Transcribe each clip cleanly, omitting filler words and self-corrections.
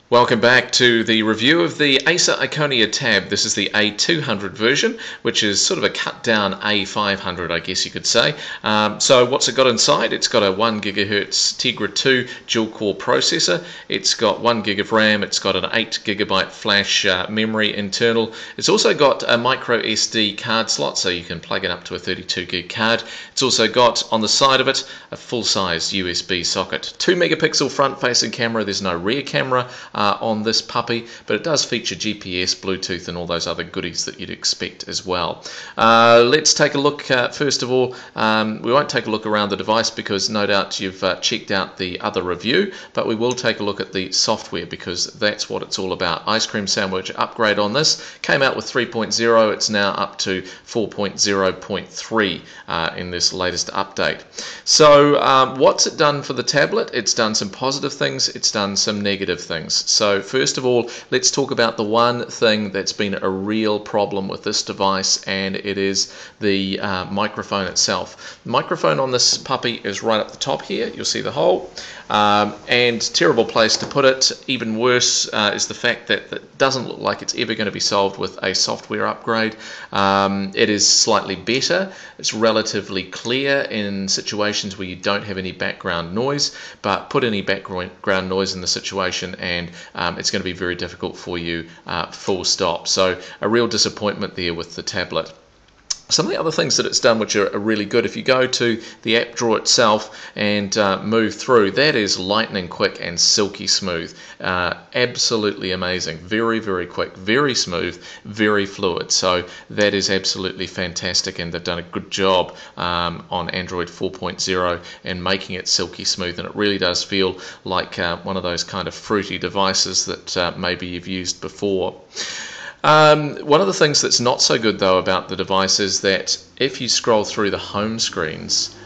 Welcome back to the review of the Acer Iconia Tab. This is the A200 version, which is sort of a cut down A500, I guess you could say. So what's it got inside? It's got a 1 GHz Tegra 2 dual core processor. It's got 1 gig of RAM. It's got an 8 GB flash memory internal. It's also got a micro SD card slot, so you can plug it up to a 32 gig card. It's also got on the side of it a full-size USB socket. 2 megapixel front-facing camera. There's no rear camera on this puppy, but it does feature GPS, Bluetooth, and all those other goodies that you'd expect as well. Let's take a look. First of all, we won't take a look around the device because no doubt you've checked out the other review, but we will take a look at the software because that's what it's all about. Ice cream sandwich upgrade on this came out with 3.0. It's now up to 4.0.3 in this latest update. So what's it done for the tablet? It's done some positive things, it's done some negative things. So first of all, let's talk about the one thing that's been a real problem with this device, and it is the microphone itself. The microphone on this puppy is right up the top here. You'll see the hole, and terrible place to put it. Even worse is the fact that it doesn't look like it's ever going to be solved with a software upgrade. It is slightly better. It's relatively clear in situations where you don't have any background noise, but put any background noise in the situation and it's going to be very difficult for you, full stop. So a real disappointment there with the tablet. Some of the other things that it's done which are really good, if you go to the app drawer itself and move through, that is lightning quick and silky smooth. Absolutely amazing. Very, very quick, very smooth, very fluid. So that is absolutely fantastic, and they've done a good job on Android 4.0 and making it silky smooth, and it really does feel like one of those kind of fruity devices that maybe you've used before. One of the things that's not so good though about the device is that if you scroll through the home screens,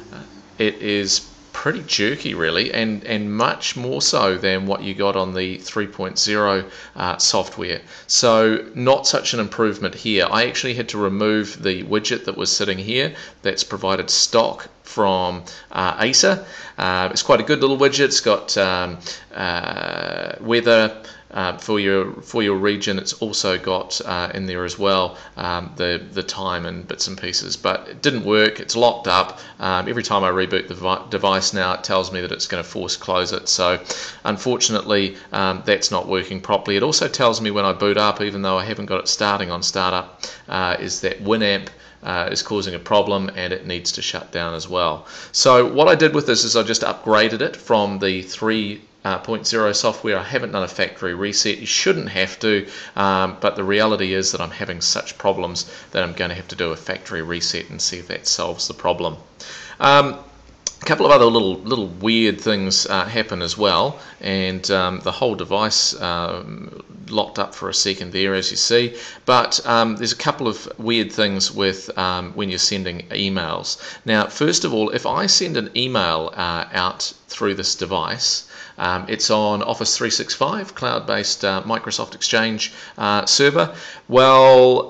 it is pretty jerky really, and much more so than what you got on the 3.0 software. So not such an improvement here. I actually had to remove the widget that was sitting here that's provided stock from Acer. It's quite a good little widget. It's got weather for your region. It's also got in there as well the time and bits and pieces, but it didn't work. It's locked up. Every time I reboot the device now, it tells me that it's going to force close it. So unfortunately that's not working properly. It also tells me when I boot up, even though I haven't got it starting on startup, is that Winamp is causing a problem and it needs to shut down as well. So what I did with this is I just upgraded it from the 3.0 software. I haven't done a factory reset. You shouldn't have to, but the reality is that I'm having such problems that I'm going to have to do a factory reset and see if that solves the problem. A couple of other little weird things happen as well, and the whole device locked up for a second there, as you see. But there's a couple of weird things with when you're sending emails. Now, first of all, if I send an email out through this device, it's on Office 365, cloud-based Microsoft Exchange server. Well,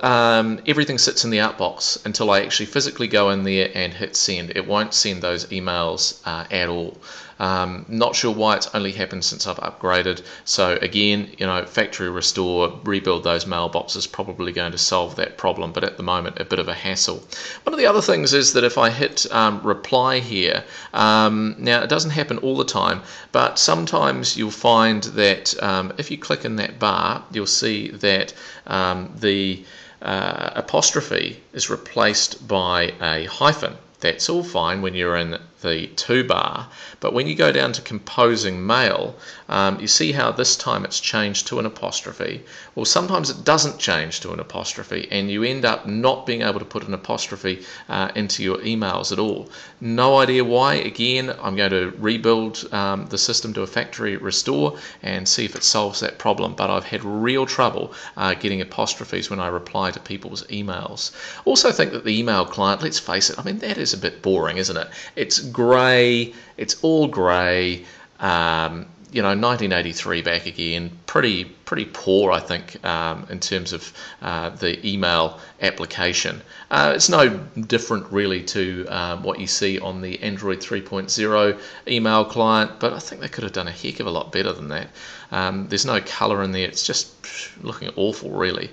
everything sits in the outbox until I actually physically go in there and hit send. It won't send those emails at all. Not sure why it's only happened since I've upgraded. So again, factory restore, rebuild those mailboxes, probably going to solve that problem, but at the moment a bit of a hassle. One of the other things is that if I hit reply here, now it doesn't happen all the time, but sometimes you'll find that if you click in that bar, you'll see that the apostrophe is replaced by a hyphen. That's all fine when you're in the to bar, but when you go down to composing mail, you see how this time it's changed to an apostrophe. Well, sometimes it doesn't change to an apostrophe, and you end up not being able to put an apostrophe into your emails at all. No idea why. Again, I'm going to rebuild the system to a factory restore and see if it solves that problem, but I've had real trouble getting apostrophes when I reply to people's emails. Also think that the email client, let's face it, I mean, that is a bit boring, isn't it? It's grey, it's all grey. you know, 1983 back again, pretty poor, I think, in terms of the email application. It's no different really to what you see on the Android 3.0 email client, but I think they could have done a heck of a lot better than that. There's no color in there. It's just looking awful, really.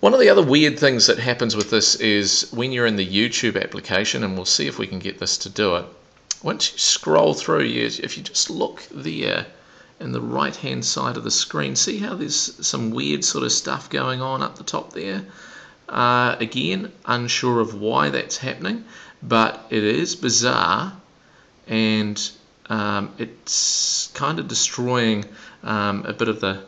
One of the other weird things that happens with this is when you're in the YouTube application, and we'll see if we can get this to do it. Once you scroll through, if you just look there in the right hand side of the screen, see how there's some weird sort of stuff going on up the top there? Again, unsure of why that's happening, but it is bizarre, and it's kind of destroying a bit of the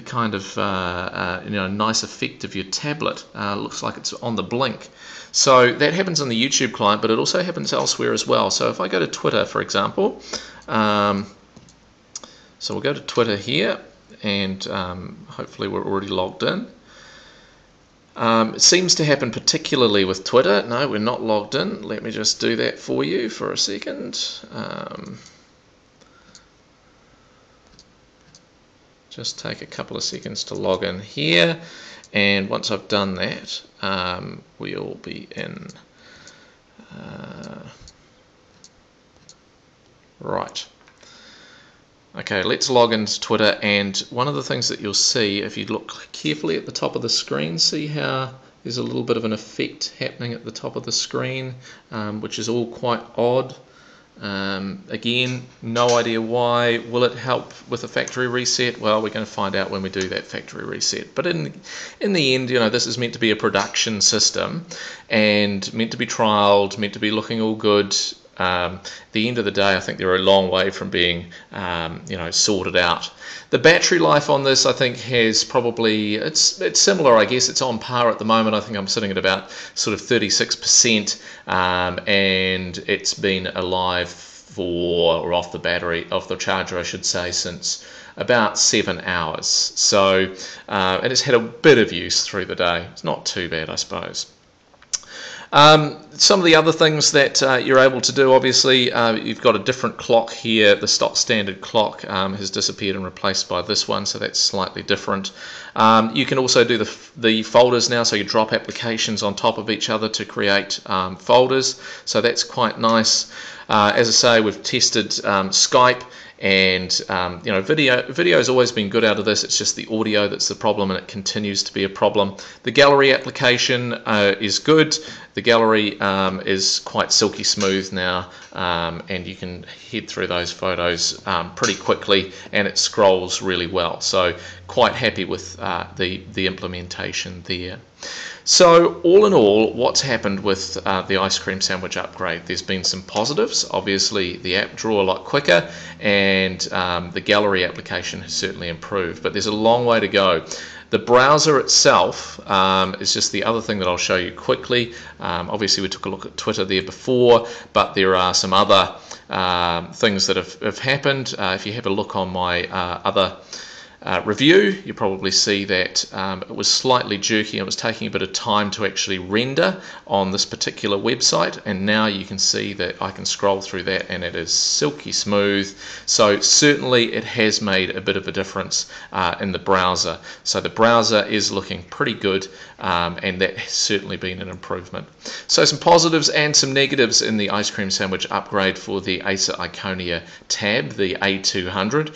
kind of nice effect of your tablet. Looks like it's on the blink. So that happens on the YouTube client, but it also happens elsewhere as well. So if I go to Twitter, for example, so we'll go to Twitter here, and hopefully we're already logged in. It seems to happen particularly with Twitter. No, we're not logged in. Let me just do that for you for a second. Just take a couple of seconds to log in here, and once I've done that, we'll be in. Right. Okay, let's log into Twitter, and one of the things that you'll see if you look carefully at the top of the screen, see how there's a little bit of an effect happening at the top of the screen, which is all quite odd. Again, no idea why. Will it help with a factory reset? Well, we're going to find out when we do that factory reset. But in the end, you know, this is meant to be a production system and meant to be trialed, meant to be looking all good. At the end of the day, I think they're a long way from being, sorted out. The battery life on this, I think, has probably, it's similar, I guess. It's on par at the moment. I think I'm sitting at about sort of 36%, and it's been alive or off the charger, I should say, since about 7 hours. So, and it's had a bit of use through the day. It's not too bad, I suppose. Some of the other things that you're able to do, obviously, you've got a different clock here. The stock standard clock has disappeared and replaced by this one, so that's slightly different. You can also do the folders now, so you drop applications on top of each other to create folders, so that's quite nice. As I say, we've tested Skype, and video has always been good out of this. It's just the audio that's the problem, and it continues to be a problem. The gallery application is good. The gallery is quite silky smooth now, and you can head through those photos pretty quickly, and it scrolls really well. So quite happy with the implementation there. So all in all, what's happened with the ice cream sandwich upgrade? There's been some positives. Obviously, the app drew a lot quicker, and the gallery application has certainly improved, but there's a long way to go. The browser itself is just the other thing that I'll show you quickly. Obviously, we took a look at Twitter there before, but there are some other things that have happened. If you have a look on my other review, you probably see that it was slightly jerky and it was taking a bit of time to actually render on this particular website, and now you can see that I can scroll through that and it is silky smooth. So certainly it has made a bit of a difference in the browser. So the browser is looking pretty good, and that has certainly been an improvement. So some positives and some negatives in the ice cream sandwich upgrade for the Acer Iconia Tab, the A200.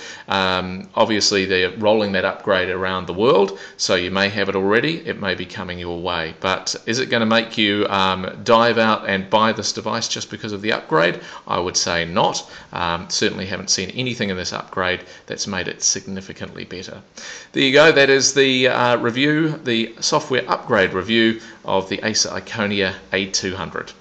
Obviously they're rolling that upgrade around the world, so you may have it already. It may be coming your way, but is it going to make you dive out and buy this device just because of the upgrade? I would say not. Certainly haven't seen anything in this upgrade that's made it significantly better. There you go. That is the review, the software upgrade review of the Acer Iconia A200.